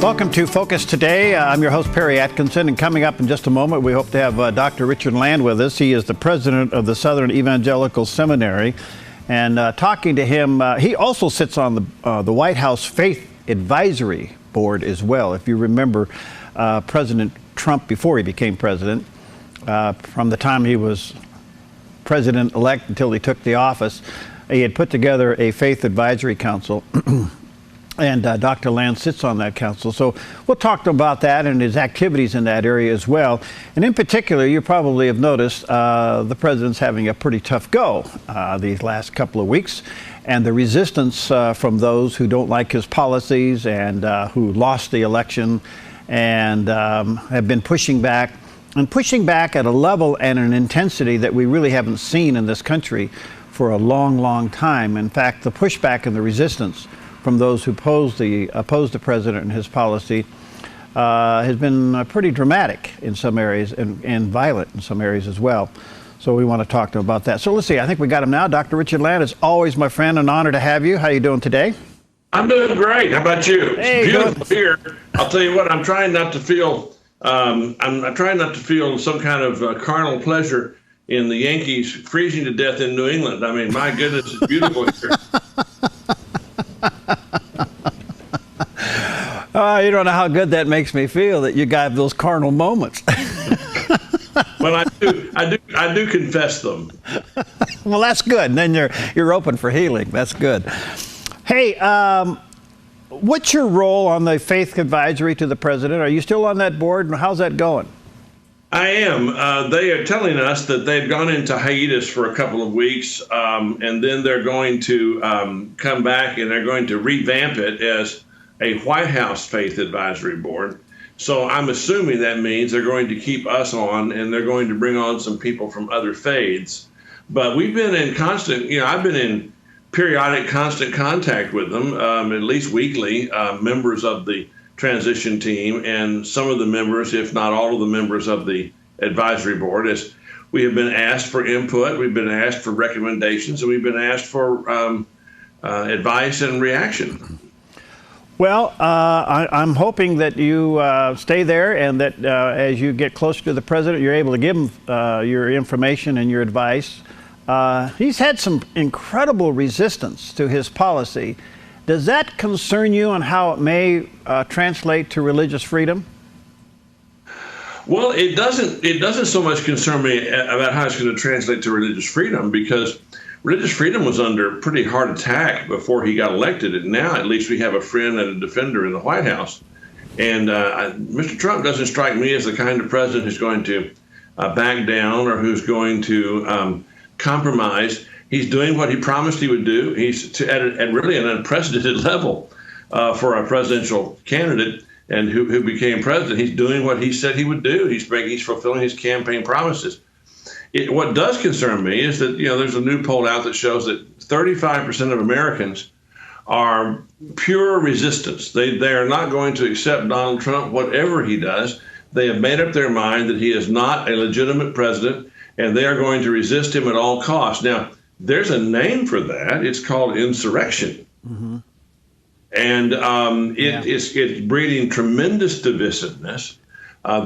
Welcome to Focus Today. I'm your host, Perry Atkinson, and coming up in just a moment, we hope to have Dr. Richard Land with us. He is the president of the Southern Evangelical Seminary. And talking to him, he also sits on the White House Faith Advisory Board as well. If you remember, President Trump, before he became president, from the time he was president-elect until he took the office, he had put together a Faith Advisory Council. And Dr. Land sits on that council. So we'll talk about that and his activities in that area as well. And in particular, you probably have noticed the president's having a pretty tough go these last couple of weeks. And the resistance from those who don't like his policies and who lost the election and have been pushing back at a level and an intensity that we really haven't seen in this country for a long, long time. In fact, the pushback and the resistance from those who oppose the president and his policy has been pretty dramatic in some areas and violent in some areas as well. So we want to talk to him about that. So let's see, I think we got him now. Dr. Richard Land, it's always, my friend, an honor to have you. How are you doing today? I'm doing great. How about you? Hey, it's beautiful here. I'll tell you what, I'm trying not to feel I'm trying not to feel some kind of carnal pleasure in the Yankees freezing to death in New England. I mean, my goodness, it's beautiful here. You don't know how good that makes me feel that you got those carnal moments. Well, I do confess them. Well, that's good. And then you're open for healing. That's good. Hey, what's your role on the Faith Advisory to the president? Are you still on that board? How's that going? I am. They are telling us that they've gone into hiatus for a couple of weeks, and then they're going to come back and they're going to revamp it as a White House Faith Advisory Board. So I'm assuming that means they're going to keep us on and they're going to bring on some people from other faiths. But we've been in constant, I've been in periodic constant contact with them, at least weekly, members of the transition team and some of the members, if not all of the members of the advisory board, as we have been asked for input, we've been asked for recommendations, and we've been asked for advice and reaction. Well, I'm hoping that you stay there and that as you get closer to the president, you're able to give him your information and your advice. He's had some incredible resistance to his policy. Does that concern you on how it may translate to religious freedom? Well, it doesn't so much concern me about how it's going to translate to religious freedom, because religious freedom was under pretty hard attack before he got elected, and now at least we have a friend and a defender in the White House. And Mr. Trump doesn't strike me as the kind of president who's going to back down or who's going to compromise. He's doing what he promised he would do. He's at really an unprecedented level for a presidential candidate and who became president. He's doing what he said he would do. He's fulfilling his campaign promises. What does concern me is that, there's a new poll out that shows that 35% of Americans are pure resistance. They are not going to accept Donald Trump, whatever he does. They have made up their mind that he is not a legitimate president, and they are going to resist him at all costs. Now, there's a name for that. It's called insurrection. Mm-hmm. And it's breeding tremendous divisiveness.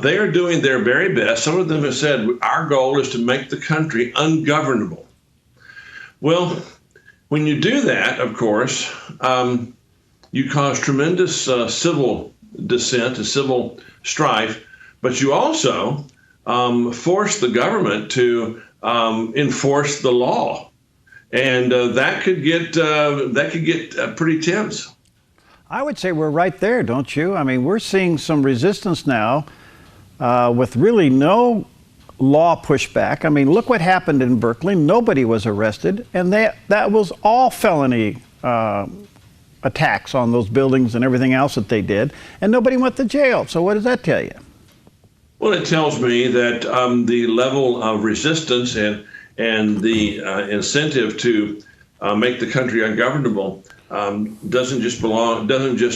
They are doing their very best. Some of them have said, our goal is to make the country ungovernable. Well, when you do that, of course, you cause tremendous civil dissent and civil strife, but you also force the government to enforce the law. And that could get pretty tense. I would say we're right there, don't you? I mean, we're seeing some resistance now with really no law pushback. I mean, look what happened in Berkeley. Nobody was arrested, and that was all felony attacks on those buildings and everything else that they did, and nobody went to jail. So what does that tell you? Well, it tells me that the level of resistance and the incentive to make the country ungovernable doesn't just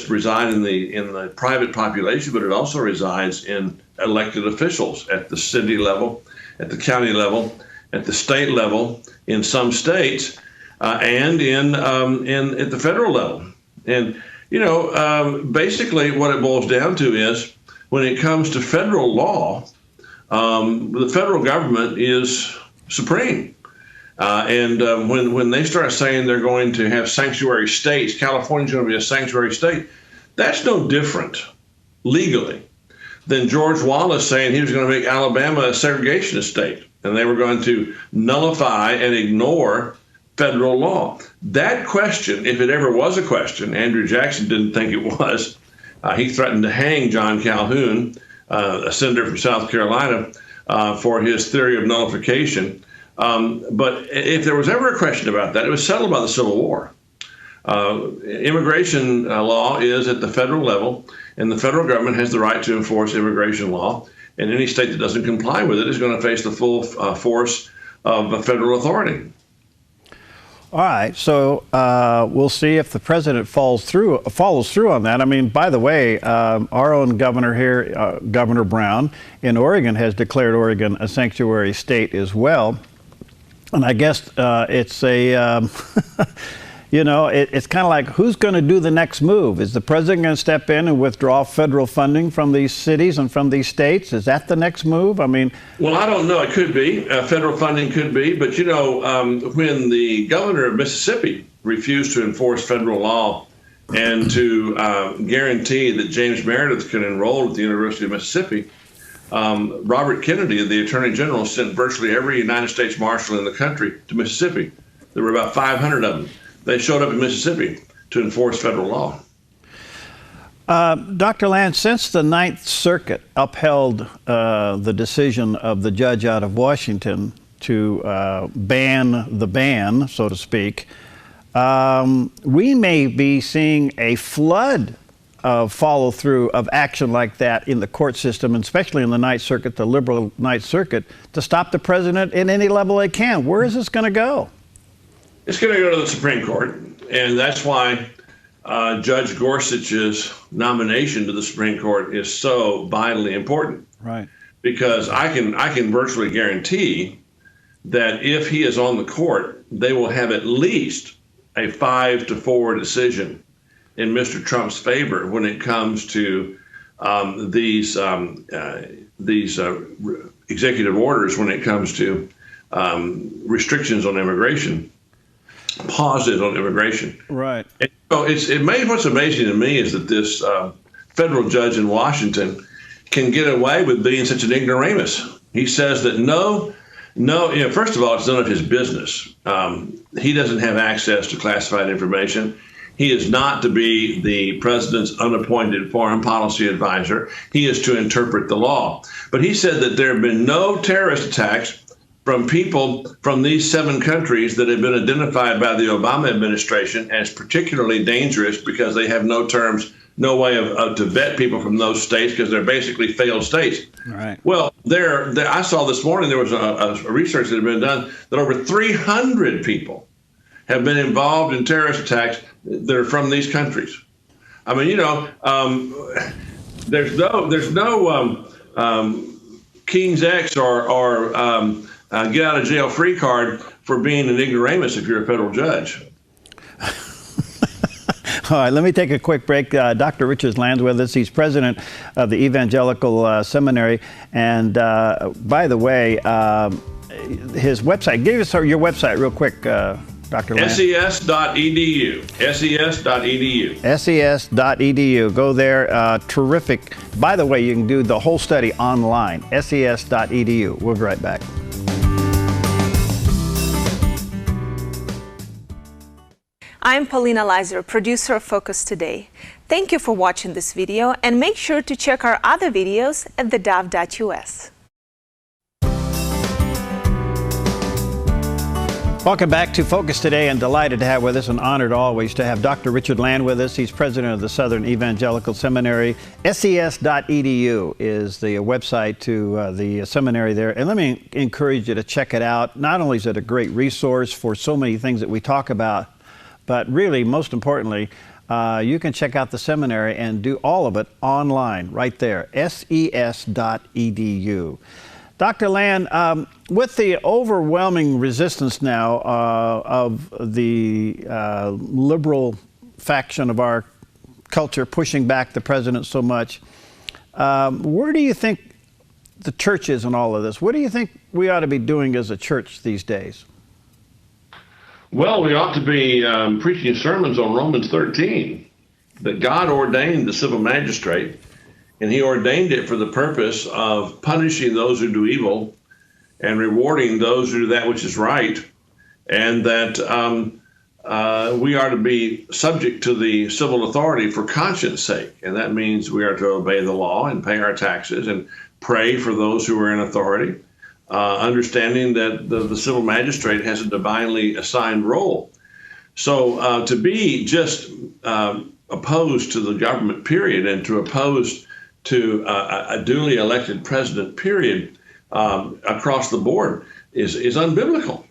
reside in the private population, but it also resides in elected officials at the city level, at the county level, at the state level, in some states, and at the federal level. And Basically what it boils down to is when it comes to federal law, the federal government is supreme. When they start saying they're going to have sanctuary states, California's going to be a sanctuary state, that's no different legally than George Wallace saying he was going to make Alabama a segregationist state, and they were going to nullify and ignore federal law. That question, if it ever was a question, Andrew Jackson didn't think it was. He threatened to hang John Calhoun, a senator from South Carolina, for his theory of nullification. But if there was ever a question about that, it was settled by the Civil War. Immigration law is at the federal level, and the federal government has the right to enforce immigration law. And any state that doesn't comply with it is going to face the full force of federal authority. All right, so we'll see if the president follows through on that. I mean, by the way, our own governor here, Governor Brown in Oregon, has declared Oregon a sanctuary state as well. And I guess it's a, it's kind of like, who's going to do the next move? Is the president going to step in and withdraw federal funding from these cities and from these states? Is that the next move? I mean, well, I don't know. It could be. Federal funding could be. But, when the governor of Mississippi refused to enforce federal law and to guarantee that James Meredith could enroll at the University of Mississippi, Robert Kennedy, the Attorney General, sent virtually every United States Marshal in the country to Mississippi. There were about 500 of them. They showed up in Mississippi to enforce federal law. Dr. Land, since the Ninth Circuit upheld the decision of the judge out of Washington to ban the ban, so to speak, we may be seeing a flood of follow-through of action like that in the court system, and especially in the Ninth Circuit, the liberal Ninth Circuit, to stop the president in any level they can. Where is this going to go? It's going to go to the Supreme Court, and that's why Judge Gorsuch's nomination to the Supreme Court is so vitally important. Right. Because I can virtually guarantee that if he is on the court, they will have at least a 5-4 decision in Mr. Trump's favor when it comes to these executive orders, when it comes to restrictions on immigration, pauses on immigration. Right. And what's amazing to me is that this federal judge in Washington can get away with being such an ignoramus. He says that first of all, it's none of his business. He doesn't have access to classified information. He is not to be the president's unappointed foreign policy advisor. He is to interpret the law. But he said that there have been no terrorist attacks from people from these 7 countries that have been identified by the Obama administration as particularly dangerous because they have no way to vet people from those states because they're basically failed states. Right. Well, I saw this morning there was a research that had been done that over 300 people have been involved in terrorist attacks that are from these countries. I mean, there's no King's X or get out of jail free card for being an ignoramus if you're a federal judge. All right, let me take a quick break. Dr. Richard Land's with us. He's president of the Evangelical Seminary. And by the way, his website, give us your website real quick, Dr. Land. ses.edu. ses.edu. ses.edu. Go there. Terrific. By the way, you can do the whole study online. ses.edu. We'll be right back. I'm Paulina Leiser, producer of Focus Today. Thank you for watching this video, and make sure to check our other videos at theDove.us. Welcome back to Focus Today, and delighted to have with us and honored always to have Dr. Richard Land with us. He's president of the Southern Evangelical Seminary. ses.edu is the website to the seminary there. And let me encourage you to check it out. Not only is it a great resource for so many things that we talk about, but really, most importantly, you can check out the seminary and do all of it online right there, ses.edu. Dr. Land, with the overwhelming resistance now of the liberal faction of our culture pushing back the president so much. Where do you think the church is in all of this? What do you think we ought to be doing as a church these days? Well, we ought to be preaching sermons on Romans 13, that God ordained the civil magistrate, and he ordained it for the purpose of punishing those who do evil and rewarding those who do that which is right, and that we are to be subject to the civil authority for conscience sake. And that means we are to obey the law and pay our taxes and pray for those who are in authority, understanding that the civil magistrate has a divinely assigned role. So to be just opposed to the government, period, and to oppose to a duly elected president, period, across the board is unbiblical.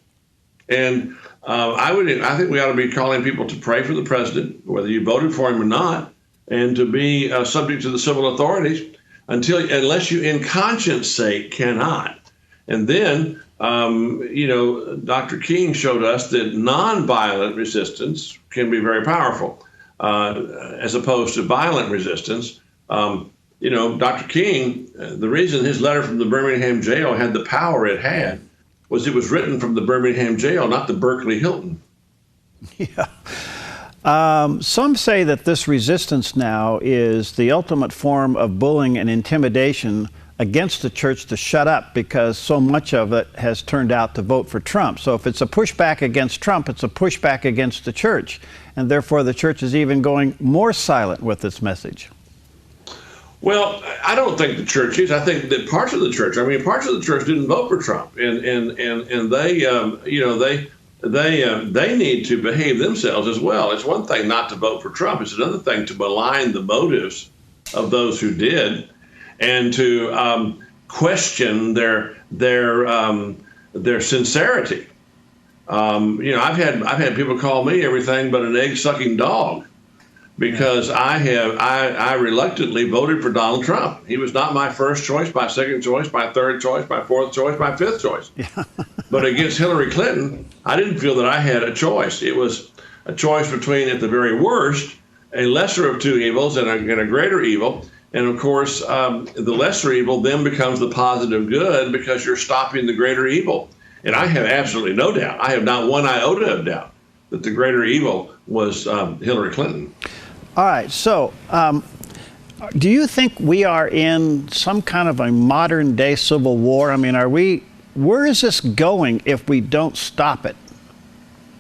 And I think we ought to be calling people to pray for the president, whether you voted for him or not, and to be subject to the civil authorities unless you, in conscience sake, cannot. And then, Dr. King showed us that nonviolent resistance can be very powerful, as opposed to violent resistance. Dr. King, the reason his letter from the Birmingham jail had the power it had was it was written from the Birmingham jail, not the Berkeley Hilton. Yeah. Some say that this resistance now is the ultimate form of bullying and intimidation against the church to shut up, because so much of it has turned out to vote for Trump. So if it's a pushback against Trump, it's a pushback against the church. And therefore, the church is even going more silent with its message. Well, I don't think the church is. I think that parts of the church didn't vote for Trump, and they need to behave themselves as well. It's one thing not to vote for Trump. It's another thing to malign the motives of those who did, and to question their sincerity. I've had people call me everything but an egg-sucking dog, because I reluctantly voted for Donald Trump. He was not my first choice, my second choice, my third choice, my fourth choice, my fifth choice. Yeah. But against Hillary Clinton, I didn't feel that I had a choice. It was a choice between, at the very worst, a lesser of two evils and a greater evil. And of course, the lesser evil then becomes the positive good, because you're stopping the greater evil. And I have absolutely no doubt, I have not one iota of doubt, that the greater evil was Hillary Clinton. All right, so do you think we are in some kind of a modern day civil war? I mean, where is this going if we don't stop it?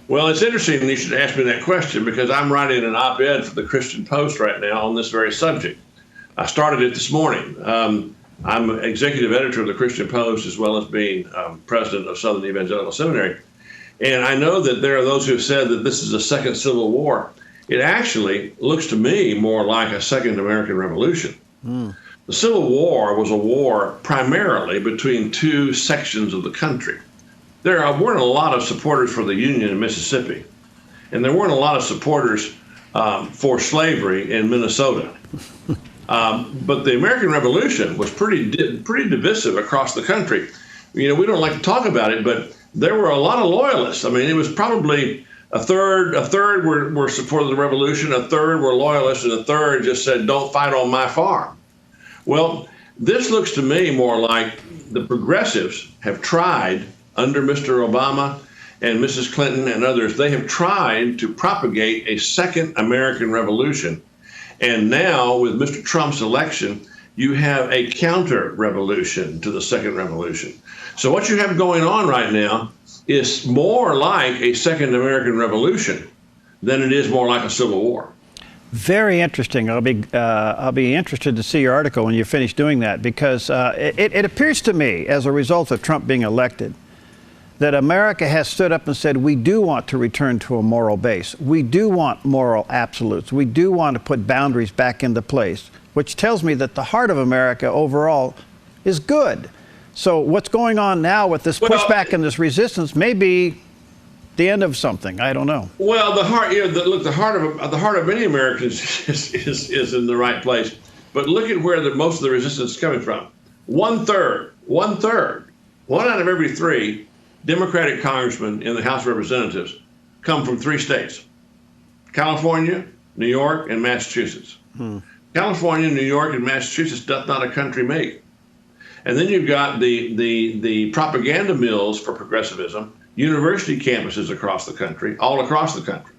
Well, it's interesting you should ask me that question, because I'm writing an op-ed for the Christian Post right now on this very subject. I started it this morning. I'm executive editor of the Christian Post, as well as being president of Southern Evangelical Seminary. And I know that there are those who have said that this is a second civil war. It actually looks to me more like a second American Revolution. The Civil War was a war primarily between two sections of the country. There weren't a lot of supporters for the Union in Mississippi, and there weren't a lot of supporters for slavery in Minnesota. But the American Revolution was pretty divisive across the country. We don't like to talk about it, but there were a lot of loyalists. I mean, it was probably a third were supportive of the revolution, a third were loyalists, and a third just said, "Don't fight on my farm." Well, this looks to me more like the progressives have tried, under Mr. Obama and Mrs. Clinton and others, they have tried to propagate a second American Revolution. And now, with Mr. Trump's election, you have a counter-revolution to the second revolution. So what you have going on right now is more like a second American Revolution than it is more like a civil war. Very interesting. I'll be interested to see your article when you finish doing that, because it appears to me, as a result of Trump being elected, that America has stood up and said, we do want to return to a moral base. We do want moral absolutes. We do want to put boundaries back into place, which tells me that the heart of America overall is good. So what's going on now with this pushback and this resistance may be the end of something. I don't know. Well, the heart, look, the heart of many Americans is in the right place. But look at where most of the resistance is coming from. One out of every three Democratic congressmen in the House of Representatives come from three states: California, New York, and Massachusetts. California, New York, and Massachusetts doth not a country make. And then you've got the propaganda mills for progressivism, university campuses across the country, all across the country.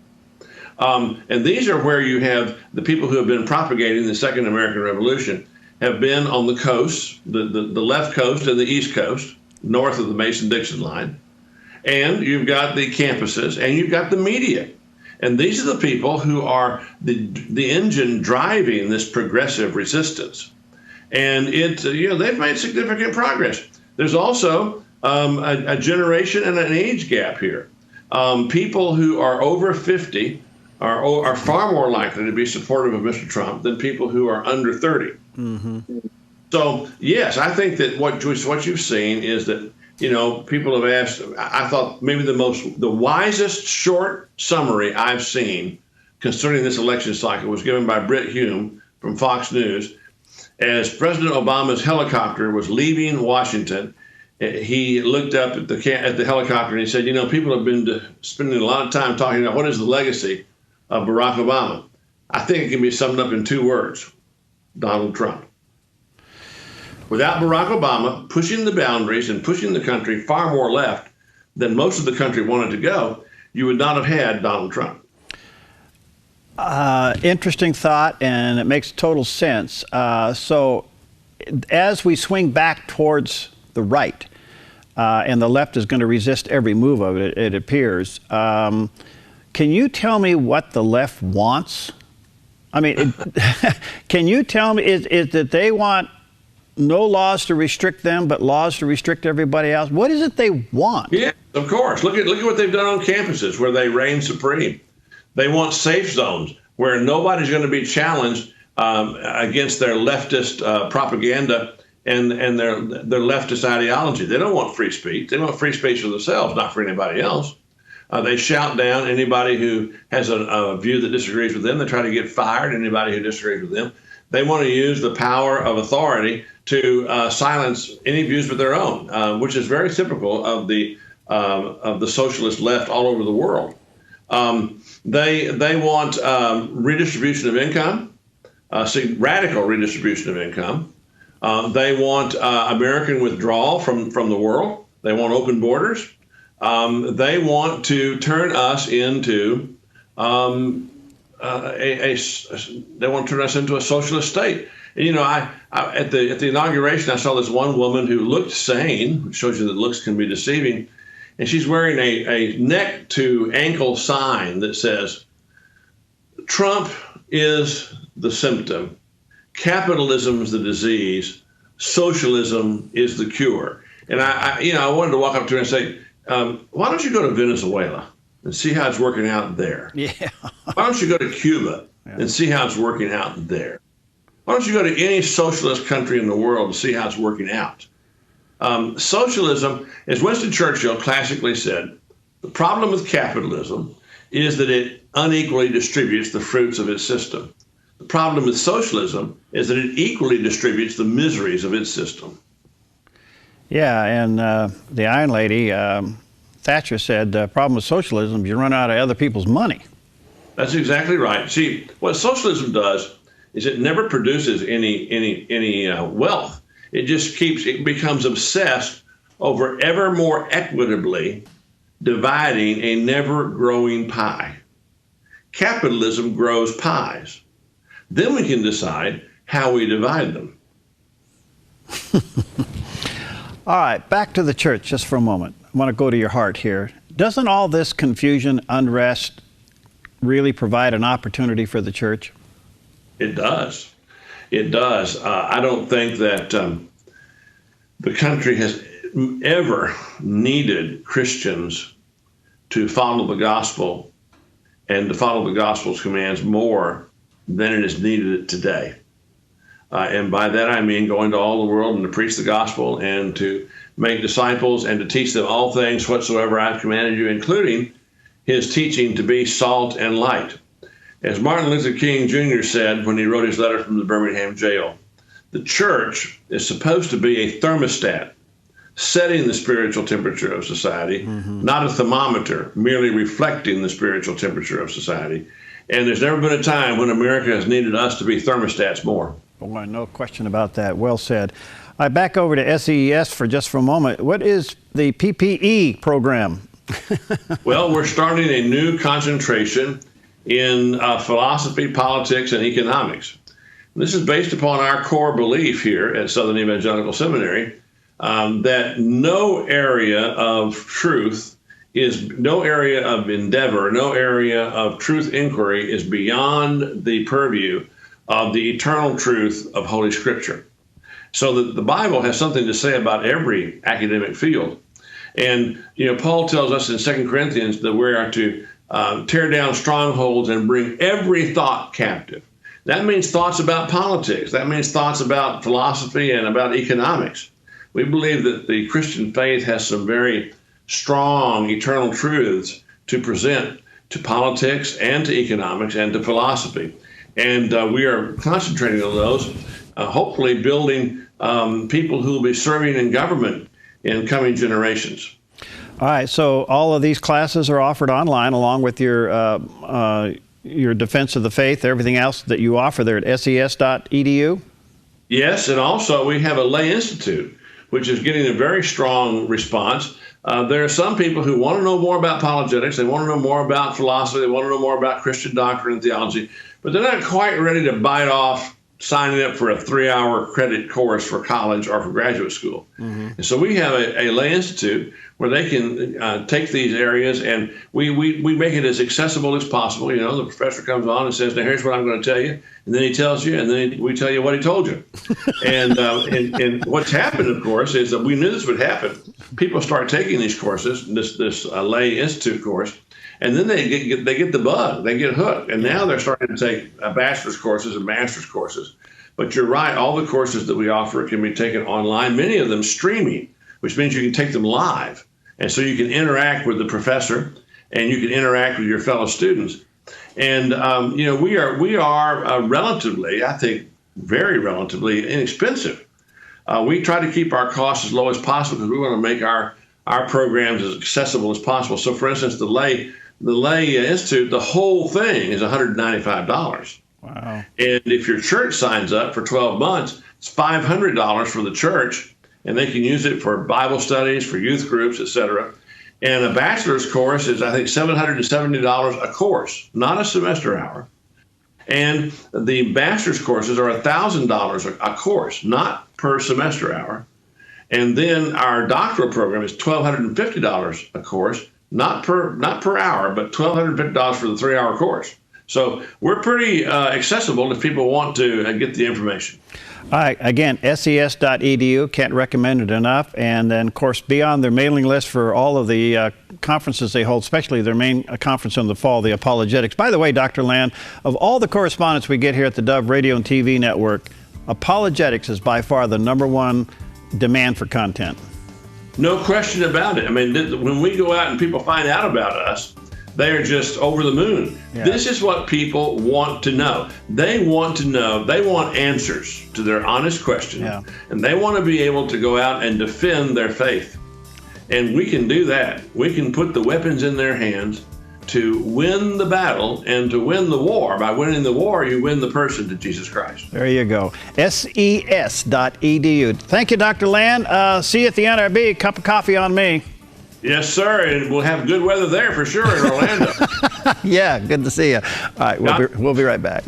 And these are where you have the people who have been propagating the Second American Revolution have been on the coast, the left coast and the east coast, north of the Mason-Dixon line. And you've got the campuses and you've got the media. And these are the people who are the engine driving this progressive resistance. And they've made significant progress. There's also a generation and an age gap here. People who are over 50 are far more likely to be supportive of Mr. Trump than people who are under 30. So, yes, I think that what you've seen is that, people have asked, I thought maybe the wisest short summary I've seen concerning this election cycle was given by Brit Hume from Fox News. As President Obama's helicopter was leaving Washington, he looked up at the helicopter and he said, people have been spending a lot of time talking about what is the legacy of Barack Obama. I think it can be summed up in 2 words: Donald Trump. Without Barack Obama pushing the boundaries and pushing the country far more left than most of the country wanted to go, you would not have had Donald Trump. Interesting thought, and it makes total sense. So as we swing back towards the right, and the left is going to resist every move of it, it appears, can you tell me what the left wants? I mean, can you tell me, is that they want no laws to restrict them, but laws to restrict everybody else? What is it they want? Yeah, of course. Look at what they've done on campuses where they reign supreme. They want safe zones where nobody's going to be challenged against their leftist propaganda and their leftist ideology. They don't want free speech. They want free speech for themselves, not for anybody else. They shout down anybody who has a view that disagrees with them. They try to get fired anybody who disagrees with them. They want to use the power of authority to silence any views but their own, which is very typical of the socialist left all over the world. They want redistribution of income, radical redistribution of income. They want American withdrawal from the world. They want open borders. They want to turn us into they want to turn us into a socialist state. And, at the inauguration, I saw this one woman who looked sane, which shows you that looks can be deceiving. And she's wearing a neck to ankle sign that says, Trump is the symptom, capitalism is the disease, socialism is the cure. And I wanted to walk up to her and say, why don't you go to Venezuela and see how it's working out there? Yeah. Why don't you go to Cuba and see how it's working out there? Why don't you go to any socialist country in the world and see how it's working out? Socialism, as Winston Churchill classically said, the problem with capitalism is that it unequally distributes the fruits of its system. The problem with socialism is that it equally distributes the miseries of its system. Yeah, and the Iron Lady, Thatcher, said the problem with socialism is you run out of other people's money. That's exactly right. See, what socialism does is it never produces any wealth. It becomes obsessed over ever more equitably dividing a never-growing pie. Capitalism grows pies. Then we can decide how we divide them. All right, back to the church just for a moment. I want to go to your heart here. Doesn't all this confusion, unrest, really provide an opportunity for the church? It does. It does. I don't think that the country has ever needed Christians to follow the gospel and to follow the gospel's commands more than it is needed today. And by that I mean going to all the world and to preach the gospel and to make disciples and to teach them all things whatsoever I've commanded you, including his teaching to be salt and light. As Martin Luther King Jr. said when he wrote his letter from the Birmingham jail, the church is supposed to be a thermostat, setting the spiritual temperature of society, not a thermometer, merely reflecting the spiritual temperature of society. And there's never been a time when America has needed us to be thermostats more. Boy, no question about that. Well said. All right, back over to SES for just for a moment. What is the PPE program? Well, we're starting a new concentration in philosophy, politics, and economics. This is based upon our core belief here at Southern Evangelical Seminary that no area of truth no area of endeavor, no area of truth inquiry is beyond the purview of the eternal truth of Holy Scripture. So that the Bible has something to say about every academic field. And, Paul tells us in 2 Corinthians that we are to tear down strongholds and bring every thought captive. That means thoughts about politics. That means thoughts about philosophy and about economics. We believe that the Christian faith has some very strong eternal truths to present to politics and to economics and to philosophy. And we are concentrating on those, hopefully building people who will be serving in government in coming generations. All right, so all of these classes are offered online along with your defense of the faith, everything else that you offer there at ses.edu? Yes, and also we have a lay institute, which is getting a very strong response. There are some people who want to know more about apologetics, they want to know more about philosophy, they want to know more about Christian doctrine and theology, but they're not quite ready to bite off signing up for a 3-hour credit course for college or for graduate school. Mm-hmm. And so we have a lay institute where they can take these areas, and we make it as accessible as possible. The professor comes on and says, now here's what I'm going to tell you. And then he tells you, and then we tell you what he told you. And what's happened, of course, is that we knew this would happen. People start taking these courses, this lay institute course, and then they get the bug, they get hooked. And now they're starting to take bachelor's courses and master's courses. But you're right, all the courses that we offer can be taken online, many of them streaming, which means you can take them live. And so you can interact with the professor and you can interact with your fellow students. And, we are relatively, I think, very relatively inexpensive. We try to keep our costs as low as possible because we want to make our programs as accessible as possible. So, for instance, the lay institute, the whole thing is $195. Wow. And if your church signs up for 12 months, it's $500 for the church, and they can use it for Bible studies, for youth groups, etc. And a bachelor's course is, I think, $770 a course, not a semester hour. And the master's courses are $1,000 a course, not per semester hour. And then our doctoral program is $1,250 a course, not per hour, but $1,250 for the 3-hour course. So we're pretty accessible if people want to get the information. All right, again, ses.edu, can't recommend it enough. And then, of course, be on their mailing list for all of the conferences they hold, especially their main conference in the fall, the Apologetics. By the way, Dr. Land, of all the correspondence we get here at the Dove Radio and TV Network, Apologetics is by far the #1 demand for content. No question about it. I mean, when we go out and people find out about us, they are just over the moon. Yeah. This is what people want to know. They want to know, they want answers to their honest questions. Yeah. And they want to be able to go out and defend their faith. And we can do that. We can put the weapons in their hands to win the battle and to win the war. By winning the war, you win the person to Jesus Christ. There you go. ses.edu. Thank you, Dr. Land. See you at the NRB. Cup of coffee on me. Yes, sir, and we'll have good weather there for sure in Orlando. Yeah, good to see you. All right, we'll be right back.